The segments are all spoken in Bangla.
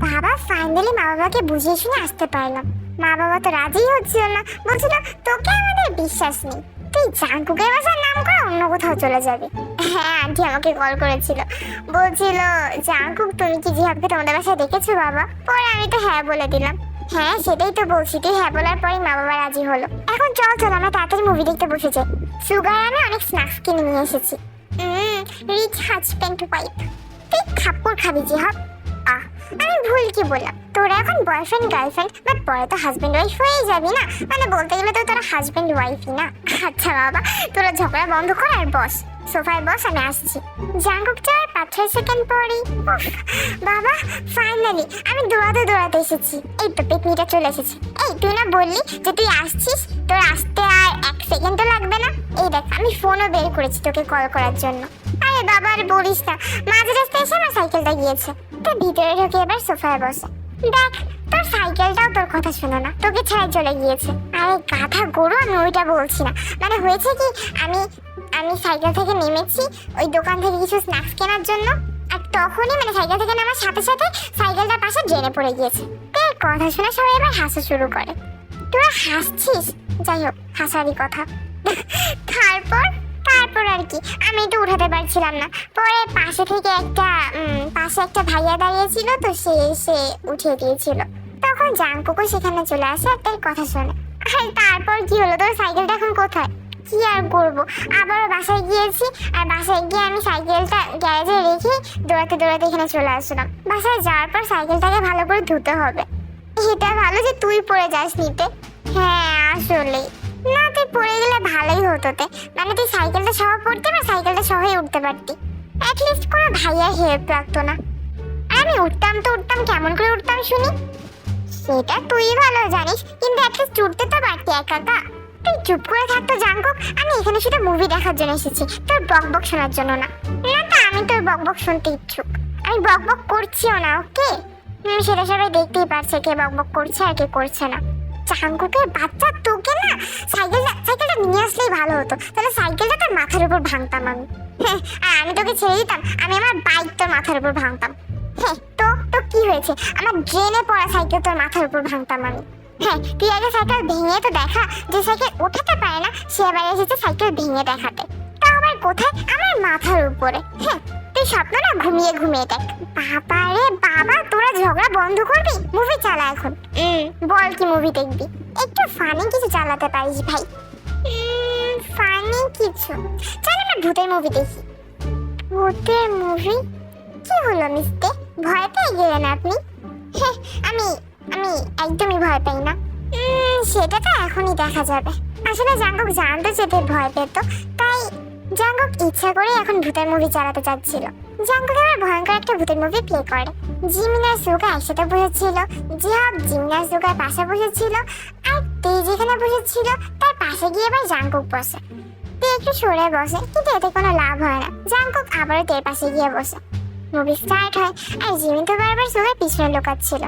বাবা ফাইনালি মা বাবাকে বুঝিয়ে শুনে আসতে পারলাম। মা বাবা তো রাজিই হচ্ছিল না, বলছিল তোকে আমাদের বিশ্বাস নেই, তুই জাঙ্কুকের বাসার নাম করে অন্য কোথাও চলে যাবি। হ্যাঁ আন্টি আমাকে কল করেছিল, বলছিল জাঙ্কুক তুমি কি জিহাবকে তোমাদের বাসায় দেখেছো বাবা? পরে আমি তো হ্যাঁ বলে দিলাম। হ্যাঁ সেটাই তো বলছি, তুই হ্যাঁ বলার পরই মা বাবা রাজি হলো। এখন চল চল আমরা তাড়াতাড়ি মুভি দেখতে বসে যাই। সুগার আমি অনেক স্ন্যাক্স কিনে নিয়ে এসেছি। Rich husband wife. তুই খাপ্পড় খাবি জিহাব। আমি ভুল কি বললাম, তোরা এখন বয়ফ্রেন্ড গার্লফ্রেন্ড, বাট পরে তো হাজব্যান্ড ওয়াইফ হয়েই যাবি না, মানে বলতে গেলে তো তোরা হাজব্যান্ড ওয়াইফই না। আচ্ছা বাবা তোরা ঝগড়া বন্ধ কর আর বস, সোফায় বস, আমি আসছি। জাঙ্কুক যাওয়ার 5-6 সেকেন্ড পরই বাবা ফাইনালি আমি দৌড়াতে এসেছি। এই তো পেটনিটা চলে এসেছে। এই তুই না বললি যে তুই আসছিস, তোর আসতে আর 1 সেকেন্ডও লাগবে না। এই দেখ আমি ফোনও বের করেছি তোকে কল করার জন্য। আরে বাবা আর বলিস না, মাঝ রাস্তায় এসে আমার সাইকেলটা গিয়েছে। তো ভিতরে ঢুকে এবার সোফায় বসে। দেখ তোর সাইকেলটাও তোর কথা শোনো না, তোকে ছেড়ে চলে গিয়েছে। আরে গাধা গরু, আমি ওইটা বলছি না। মানে হয়েছে কি, আমি সাইকেল থেকে নেমেছি ওই দোকান থেকে কিছু স্ন্যাক্স কেনার জন্য, আর তখনই মানে সাইকেল থেকে নামার সাথে সাথে সাইকেলটার পাশে ড্রেনে পড়ে গিয়েছে। তোর কথা শুনে সবাই এবার হাসা শুরু করে। তোরা হাসছিস, যাই হোক হাসারই কথা। তারপর আর কি, আমি তো উঠাতে পারছিলাম না। পরে পাশে একটা ভাইয়া দাঁড়িয়েছিল, তো সে এসে উঠিয়ে দিয়েছিল। তখন জাঙ্কুকও সেখানে চলে আসে আর তার কথা শোনে। আর তারপর কি হলো, তোর সাইকেলটা এখন কোথায়? কি আর করবো, আবারও বাসায় গিয়েছি, আর বাসায় গিয়ে আমি সাইকেলটা গ্যারেজে রেখে দৌড়াতে এখানে চলে আসলাম। বাসায় যাওয়ার পর সাইকেলটাকে ভালো করে ধুতে হবে। এটা ভালো যে তুই পড়ে যাস নিতে। হ্যাঁ আসলেই না, তুই পড়ে গেলে ভালোই হতো, মানে তুই সাইকেলটা সহ পড়তে বা সাইকেলটা সহই উঠতে পারতি, অ্যাটলিস্ট কোনো ভাইয়ার হেল্প লাগতো না। আর আমি উঠতাম কেমন করে উঠতাম শুনি? সেটা তুই ভালো জানিস, কিন্তু অ্যাটলিস্ট উঠতে তো পারতি একা। তুই চুপ করে থাকতো জাঙ্কুক, আমি এখানে শুধু মুভি দেখার জন্য এসেছি, তোর বকবক শোনার জন্য না। না আমি তোর বকবক শুনতে ইচ্ছুক, আমি বকবক করছিও না, ওকে? সেটা সবাই দেখতেই পারছে কে বকবক করছে আর কে করছে না। জাঙ্কুকের বাচ্চা, তোকে না সাইকেলটা নিয়ে আসলেই ভালো হতো, তাহলে সাইকেলটা তোর মাথার উপর ভাঙতাম আমি। হ্যাঁ আর আমি তোকে ছেড়ে দিতাম, আমি আমার বাইক তোর মাথার উপর ভাঙতাম। হ্যাঁ তো কি হয়েছে, আমার ড্রেনে পড়া সাইকেল তোর মাথার উপর ভাঙতাম আমি। হ্যাঁ তুই আগে সাইকেল ভেঙে তো দেখা, যে সাইকেল ওঠাতে পারে না সে আবার এসেছে সাইকেল ভেঙে দেখাতে, তা আবার কোথায়? আমার মাথার উপরে। হ্যাঁ তুই স্বপ্ন না ঘুমিয়ে দেখ। বাবা রে বাবা, তোরা ঝগড়া বন্ধ করবি, মুভি চালা এখন। বল কি মুভি দেখবি? একটু ফানি কিছু চালাতে পারিস ভাই। ফানি কিছু, চল আমরা ভূতের মুভি দেখি। ভূতের মুভি? কি হলো মিস্তে, ভয় পেয়ে গেলেন আপনি? হ্যাঁ আমি একদমই ভয় পাই না। সেটা তো এখনই দেখা যাবে। আসলে জাঙ্কুক জানতো যেতে ভয় পেত, তাই জাঙ্কুক ইচ্ছা করে এখন ভূতের মুভি চালাতে চাচ্ছিল। জাঙ্কুক আবার ভয়ঙ্কর একটা ভূতের মুভি প্লে করে। জিমিন আর সুগা একসাথে বসেছিল, জিহাব জিমিন আর সুগার পাশে বসেছিল, আর তেই যেখানে বসেছিল তার পাশে গিয়ে এবার জাঙ্কুক বসে। তে একটু সরে বসে, কিন্তু এতে কোনো লাভ হয় না। জাঙ্কুক আবারও তের পাশে গিয়ে বসে। মুভি স্টার্ট হয়, আর জিমিন তো বারবার সুগার পিছনে লুকাচ্ছিল।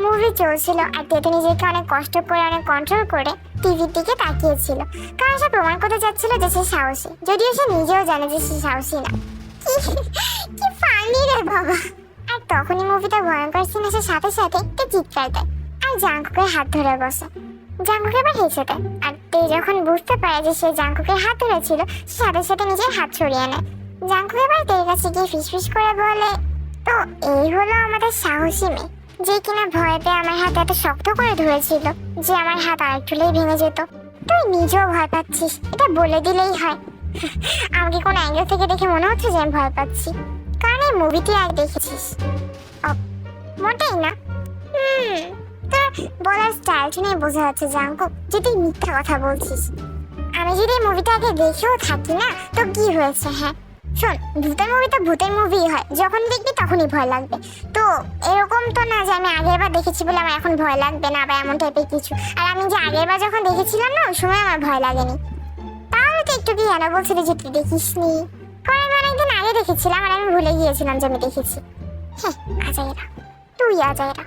মুভি চলছিল, আর তেতে নিজেকে অনেক কষ্ট করে অনেক কন্ট্রোল করে টিভির দিকে তাকিয়েছিল, কারণ সে প্রমাণ করতে চাচ্ছিল যে সে সাহসী, যদিও সে নিজেও জানে যে সে সাহসী না। কি ফানি রে বাবা। আর তখনই মুভিটা ভয়ঙ্কর সিন এসে সাথে সাথে তে চিৎকার দেয়, আর জাঙ্কুকের হাত ধরে বসে। জাঙ্কুক এবার হেসে দেয়, আর তে যখন বুঝতে পারে যে সে জাঙ্কুকের হাত ধরেছিল, সাথে সাথে নিজের হাত ছড়িয়ে নেয়। জাঙ্কুক এবার তের কাছে গিয়ে ফিসফিস করে বলে, তো এই হলো আমাদের সাহসী মেয়ে, যে কিনা ভয় পেয়ে আমার হাত এত শক্ত করে ধরেছিল যে আমার হাত আরেকটুলেই ভেঙে যেত। তুই নিজেও ভয় পাচ্ছিস, এটা বলে দিলেই হয়। আমাকে কোন অ্যাঙ্গেল থেকে দেখে মনে হচ্ছে যে আমি ভয় পাচ্ছি, কারণ এই মুভিটি আগে দেখেছিস? মোটেই না। তোর বলার স্টাইল শুনে বোঝা যাচ্ছে জাঙ্কুক যে তুই মিথ্যা কথা বলছিস। আমি যদি এই মুভিটা আগে দেখেও থাকি না, তো কি হয়েছে? হ্যাঁ শোন, ভূতের মুভি তো ভূতের মুভি হয়, যখন দেখবি তখনই ভয় লাগবে। তো এরকম তো না যে আমি আগের বার দেখেছি বলে আমার এখন ভয় লাগবে না, বা এমন টাইপের কিছু। আর আমি যে আগের বার যখন দেখেছিলাম না, ওই সময় আমার ভয় লাগেনি। তাহলে তো একটু কি কেন বলছিলি যে তুই দেখিসনি? কারণ আমি অনেকদিন আগে দেখেছিলাম, আর আমি ভুলে গিয়েছিলাম যে আমি দেখেছি। হ্যাঁ আজাইরা, তুই আজাইরা।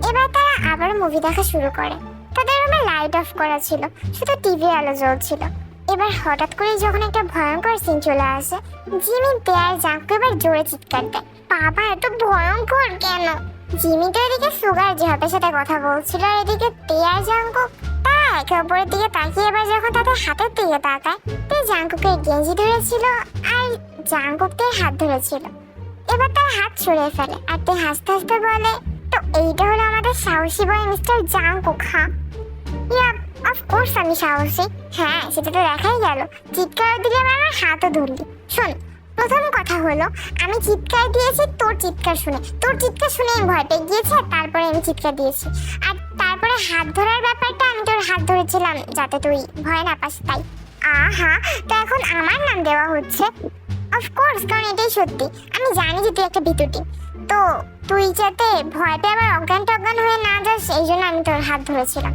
এবার তারা আবার মুভি দেখা শুরু করে। তাদের রুমে লাইট অফ করা ছিল, শুধু টিভি আলো জ্বলছিল। এবার হঠাৎ করে যখন একটা ভয়ঙ্কর সিন চলে আসে, জিমি পেয়ার জাঙ্কুক এবার জোরে চিৎকার দেয়। বাবা এত ভয়ঙ্কর কেন? জিমি তো এদিকে সুগার জিহাবের সাথে কথা বলছিল, আর এদিকে তে আর জাঙ্কুক তারা একে অপরের দিকে তাকিয়ে এবার যখন তাদের হাতের দিকে তাকায়, তে জাঙ্কুকের গেঞ্জি ধরেছিল আর জাঙ্কুক তে হাত ধরেছিল। এবার তার হাত ছড়িয়ে ফেলে আর তে হাসতে হাসতে বলে, তো এইটা হলো আমাদের সাহসী বয় মিস্টার জাঙ্কুক। হ্যাঁ, ইয়া অফকোর্স আমি সাহসী। হ্যাঁ, সেটা তো দেখাই গেল, চিৎকার দিলে আমার হাতও ধরলি। শোন, প্রথম কথা হলো আমি চিৎকার দিয়েছি তোর চিৎকার শুনে, তোর চিৎকার শুনে আমি ভয় পেয়ে গিয়েছি আর তারপরে আমি চিৎকার দিয়েছি। আর তারপরে হাত ধরার ব্যাপারটা, আমি তোর হাত ধরেছিলাম যাতে তুই ভয় না পাস তাই। আহা, তো এখন আমার নাম দেওয়া হচ্ছে? অফকোর্স, কারণ এটাই সত্যি। আমি জানি যে তুই একটা বিতুটি, তো তুই যাতে ভয় পেয়ে আবার অজ্ঞান টজ্ঞান হয়ে না যাস এই জন্য আমি তোর হাত ধরেছিলাম।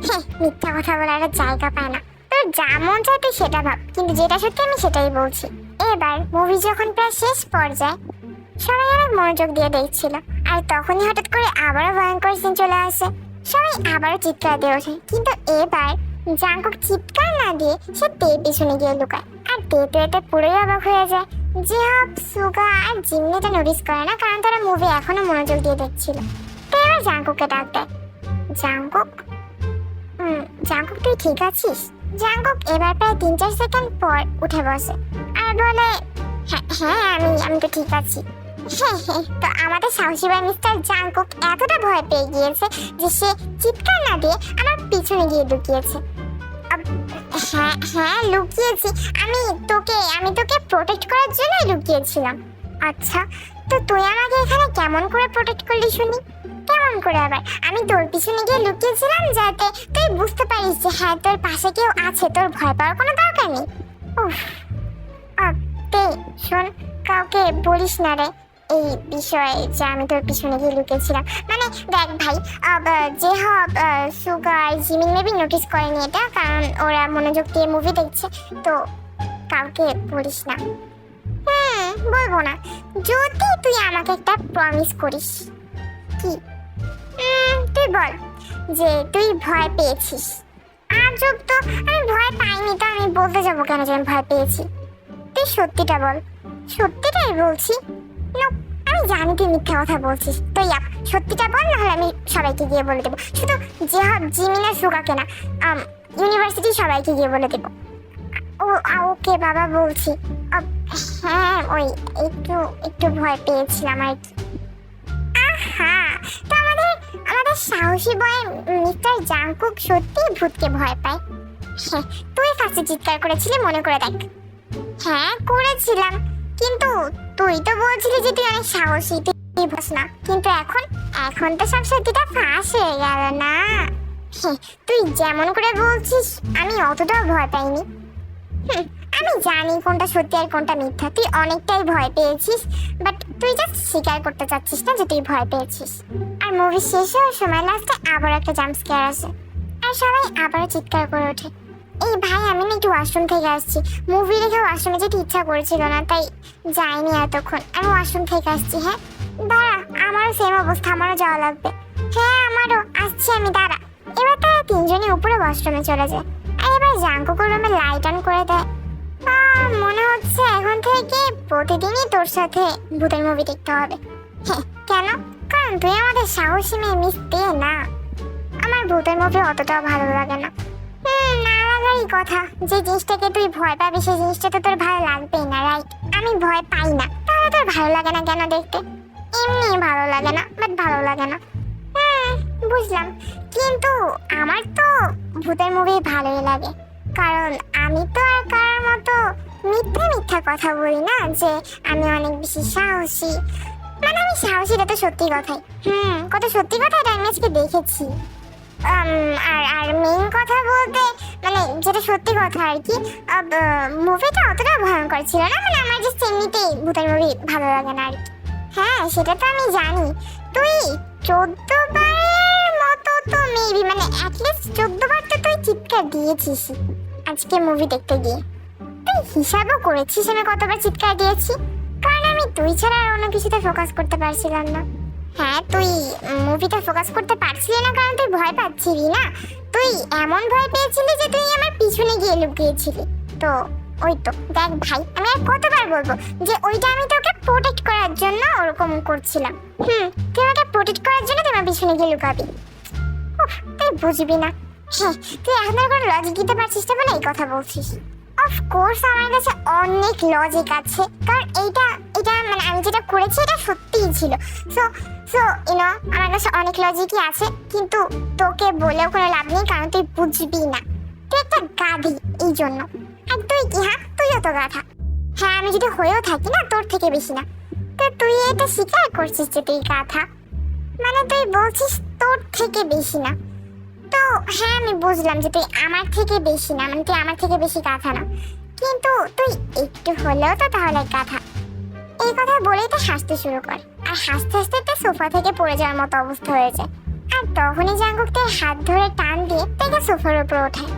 হ্যাঁ, মিথ্যা কথা বলার একটা জায়গা পায় না। তোর যা মন চায় তুই সেটা ভাব, কিন্তু যেটা সত্যি আমি সেটাই বলছি। এবার মুভি যখন প্রায় শেষ পর্যায়ে, সবাই অনেক মনোযোগ দিয়ে দেখছিল, আর তখনই হঠাৎ করে আবারও ভয়ঙ্কর সিন চলে আসে। সবাই আবারও চিৎকার দিয়ে ওঠে, কিন্তু এবার জাঙ্কুক চিৎকার না দিয়ে সে তের পিছনে গিয়ে লুকায়, আর তে এতে পুরোই অবাক হয়ে যায়। জিহাব, সুগা আর জিম্মি এটা নোটিস করে না, কারণ তারা মুভি এখনো মনোযোগ দিয়ে দেখছিল। তো এবার জাঙ্কুককে ডাক দেয়, জাঙ্কুক, জাঙ্কুক তুই ঠিক আছিস? জাঙ্কুক এবার প্রায় 3-4 সেকেন্ড পর উঠে বসে আর বলে, হ্যাঁ আমি তো ঠিক আছি। হ্যাঁ, তো আমাদের সাহসী ভাই মিস্টার জাঙ্কুক এতটা ভয় পেয়ে গিয়েছে যে সে চিৎকার না দিয়ে আমার পিছনে গিয়ে লুকিয়েছে। হ্যাঁ লুকিয়েছি, আমি তোকে প্রোটেক্ট করার জন্য লুকিয়েছিলাম। আচ্ছা, তো তুই আমাকে এখানে কেমন করে প্রোটেক্ট করলি শুনি? কেমন করে আবার? আমি তোর পিছনে গিয়ে লুকিয়েছিলাম যাতে তুই বুঝতে পারিস যে হ্যাঁ তোর পাশে কেউ আছে, তোর ভয় পাওয়ার কোনো দরকার নেই। উফ, তে শোন, কাউকে বলিস না রে এই বিষয়ে যে আমি তোর পিছনে গিয়ে লুকিয়েছিলাম। মানে দেখ ভাই, যেহব, সুগার, জিমিন মেবি নোটিস করেনি এটা, কারণ ওরা মনোযোগ দিয়ে মুভি দেখছে, তো কাউকে বলিস না। বলবো না, যদি তুই আমাকে একটা প্রমিস করিস। কি? তুই বল যে তুই ভয় পেয়েছিস। আজব তো, আমি ভয় পাইনি, তো আমি বলতে যাবো কেন যে আমি ভয় পেয়েছি? তুই সত্যিটা বল। সত্যিটাই বলছি। আমি জানি তুই মিথ্যা কথা বলছিস, তো সত্যিটা বল, নাহলে আমি সবাইকে গিয়ে বলে দেবো। শুধু যেহব, জিমিন আর সুগাকে না, ইউনিভার্সিটি সবাইকে গিয়ে বলে দেবো। ওকে বাবা, বলছি। হ্যাঁ, ওই একটু ভয় পেয়েছিলাম আর কি। আহা, তো আমাদের সাহসী বয় মিস্টার জাঙ্কুক সত্যি ভূতকে ভয় পায়? হ্যাঁ, তুই ফার্স্টে চিৎকার করেছিলি, মনে করে দেখ। হ্যাঁ করেছিলাম, কিন্তু তুই তো বলছিলি যে তুই অনেক সাহসী, তুই বস না। কিন্তু এখন তো সব সত্যিটা ফাঁস হয়ে গেল না। হ্যাঁ, তুই যেমন করে বলছিস আমি অতটাও ভয় পাইনি। আমি জানি কোনটা সত্যি আর কোনটা মিথ্যা। তুই অনেকটাই ভয় পেয়েছিস, বাট তুই জাস্ট স্বীকার করতে চাচ্ছিস না যে তুই ভয় পেয়েছিস। আর মুভি শেষ হওয়ার সময় লাস্টে আবার একটা জাম্প স্কেয়ার আসে, আর সবাই আবারও চিৎকার করে ওঠে। এই ভাই, আমি না একটু ওয়াশরুম থেকে আসছি। মুভি দেখে ওয়াশরুমে যেতে ইচ্ছা করেছিল না, তাই যাইনি এতক্ষণ। আমি ওয়াশরুম থেকে আসছি। হ্যাঁ দাঁড়া, আমারও সেম অবস্থা, আমারও যাওয়া লাগবে। হ্যাঁ আমারও, আসছি আমি, দাঁড়া। এবার তারা তিনজনই উপরে ওয়াশরুমে চলে যায়, আর এবার জাঙ্কুকের রুমে লাইট অন করে দেয়। মনে হচ্ছে এখন থেকে প্রতিদিনই তোর সাথে ভূতের মুভি দেখতে হবে। হ্যাঁ, কেন? কারণ তুই আমাদের সাহসী মেয়ে মিস তে না। আমার ভূতের মুভি অতটাও ভালো লাগে না। না লাগারই কথা, যে জিনিসটাকে তুই ভয় পাবি সেই জিনিসটা তো তোর ভালো লাগবেই না, রাইট? আমি ভয় পাই না, তাহলে তোর ভালো লাগে না কেন দেখতে? এমনি ভালো লাগে না, বাট ভালো লাগে না। বুঝলাম, কিন্তু আমার তো ভূতের মুভি ভালোই লাগে, কারণ আমি তো আর কারোর মতো মিথ্যা কথা বলি না যে আমি অনেক বেশি সাহসী। মানে আমি সাহসী, এটা তো সত্যি কথাই। কত সত্যি কথা, এটা আমি আজকে দেখেছি। আর মেইন কথা বলতে, মানে যেটা সত্যি কথা আর কি, মুভিটা অতটা ভয়ঙ্কর ছিল না। মানে আমার জাস্ট এমনিতেই ভূতের মুভি ভালো লাগে না আর কি। হ্যাঁ, সেটা তো আমি জানি। তুই 14 বারের মতো তো মেবি, মানে অ্যাটলিস্ট 14 বার তো তুই চিৎকার দিয়েছিস আজকে মুভি দেখতে গিয়ে। তুই হিসাবও করেছিস আমি কতবার চিৎকার দিয়েছি, কারণ আমি তুই ছাড়া আর অন্য কিছুতে ফোকাস করতে পারছিলাম না। হ্যাঁ, তুই মুভিতে ফোকাস করতে পারছিলি না কারণ তুই ভয় পাচ্ছিলি না। তুই এমন ভয় পেয়েছিলি যে তুই আমার পিছনে গিয়ে লুকিয়েছিলি, তো ওই তো দেখ ভাই, আমি আর কতবার বলবো যে ওইটা আমি তোকে প্রোটেক্ট করার জন্য ওরকম করছিলাম। তুই আমাকে প্রোটেক্ট করার জন্য তোমার পিছনে গিয়ে লুকাবি। উফ, তুই বুঝবি না। হ্যাঁ, তুই এখন আর কোনো লজিক দিতে পারছিস না বলে এই কথা বলছিস। অফকোর্স আমার কাছে অনেক লজিক আছে, কারণ এইটা এটা মানে আমি যেটা করেছি এটা সত্যিই ছিল। সো সো ইউনো আমার কাছে অনেক লজিকই আছে, কিন্তু তোকে বলেও কোনো লাভ নেই, কারণ তুই বুঝবি না। তুই একটা গাধি, এই জন্য। আর তুই কি? হ্যাঁ, তুইও তো গাধা। হ্যাঁ, আমি যদি হয়েও থাকি না তোর থেকে বেশি না, তো তুই এটা স্বীকার করছিস যে তুই গাধা, মানে তুই বলছিস তোর থেকে বেশি না। তো হ্যাঁ, আমি বুঝলাম যে তুই আমার থেকে বেশি না, মানে তুই আমার থেকে বেশি গাধা না, কিন্তু তুই একটু হলেও তো তাহলে গাধা। এই কথা বলেই তো হাসতে শুরু কর, আর হাসতে হাসতে তো সোফা থেকে পড়ে যাওয়ার মতো অবস্থা হয়ে যায়। আর তখনই জাঙ্কুক তার হাত ধরে টান দিয়ে তাকে সোফার উপর ওঠায়।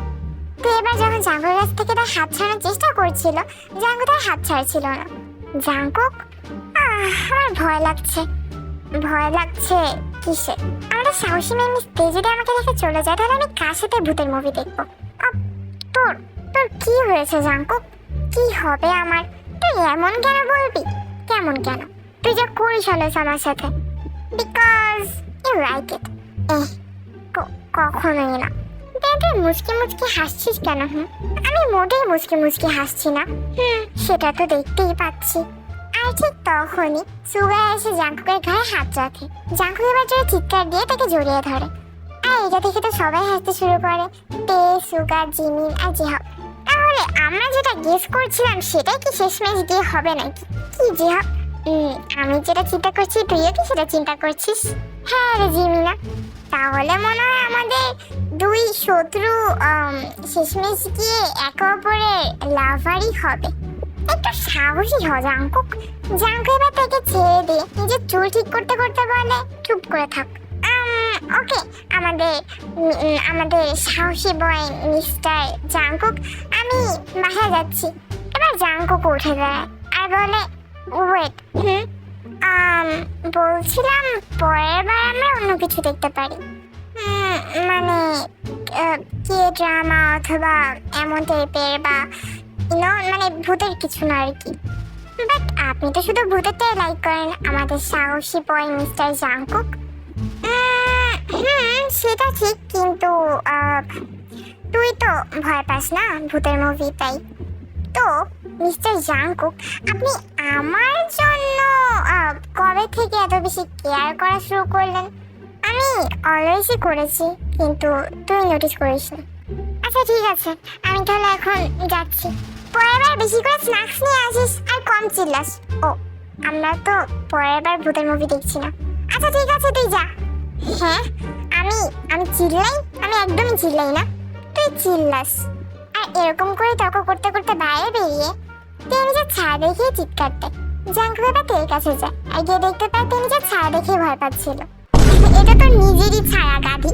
তো এবার যখন জাঙ্কুকের কাছ থেকে তার হাত ছাড়ানোর চেষ্টা করছিল, জাঙ্কুক তার হাত ছাড়ছিল না। জাঙ্কুক, আমার ভয় লাগছে। ভয় লাগছে কিসে? আমাদের সাহসী মেয়ে মিস দে যদি আমাকে রেখে চলে যায়, তাহলে আমি কার সাথে ভূতের মুভি দেখবো? তোর তোর কি হয়েছে জাঙ্কুক? কি হবে আমার? তুই এমন কেন বলবি? কেমন কেন? তুই যা করিস হলেস আমার সাথে, বিকজ ইউ লাইক ইট। কখনোই না। তুই মুচকি মুচকি হাসছিস কেন? আমি মোটেই মুচকি মুচকি হাসছি না। সেটা তো দেখতেই পাচ্ছি। আর ঠিক তখনই সুগা এসে জাঙ্কুকের গায়ে হাত রাখে। জাঙ্কুক এবার জোরে চিৎকার দিয়ে তাকে জড়িয়ে ধরে। আর এটা দেখে তো সবাই হাসতে শুরু করে, তে, সুগা, জিমিন আর জিহাব। তাহলে আমরা যেটা গেস করছিলাম সেটাই কি শেষমেশ দিয়ে হবে নাকি? কি জিহাব, আমি যেটা চিন্তা করছি তুইও কি সেটা চিন্তা করছিস? হ্যাঁ রে জিমিনা, তাহলে মনে হয় আমাদের দুই শত্রু শেষমেশ গিয়ে একে অপরের লাভারই হবে। একটু সাহসী হ জাঙ্কুক। জাঙ্কুক এবার তাকে ছেড়ে দিয়ে নিজের চুল ঠিক করতে করতে বলে, চুপ করে থাক। ওকে, আমাদের সাহসী বয় মিস্টার জাঙ্কুক, আমি বাসায় যাচ্ছি। এবার জাঙ্কুক উঠে দাঁড়ায় আর বলে, ওয়েট, বলছিলাম পরের বার আমরা অন্য কিছু দেখতে পারি, মানে কে ড্রামা অথবা এমন টাইপের, বা মানে ভূতের কিছু না আর কি। বাট আপনি তো শুধু ভূতেরটাই লাইক করেন, আমাদের সাহসী বয় মিস্টার জাঙ্কুক। সেটা ঠিক, কিন্তু তুই তো ভয় পাস না ভূতের মুভি, তাই তো মিস্টার জাঙ্কুক আপনি আমার জন্য কবে থেকে এত বেশি কেয়ার করা শুরু করলেন? আমি অলওয়েজই করেছি, কিন্তু তুই নোটিস করিস না। আচ্ছা ঠিক আছে, আমি তাহলে এখন যাচ্ছি। পরের বার বেশি করে স্ন্যাক্স নিয়ে আসিস আর কম চিল্লাস। ও, আমরা তো পরের বার ভূতের মুভি দেখছি না। আচ্ছা ঠিক আছে, তুই যা। হ্যাঁ, আমি চিল্লাই? আমি একদমই চিল্লাই না, তুই চিল্লাস। আর এরকম করে তর্ক করতে করতে বাইরে বেরিয়ে তুই নিজের ছায়া দেখিয়ে চিৎকার দেয়। জাঙ্কুক এবার তের কাছে যায় আর গিয়ে দেখতে পায় তুই নিজের ছায়া দেখে ভয় পাচ্ছিল। এটা তো নিজেরই ছায়া, গাধি।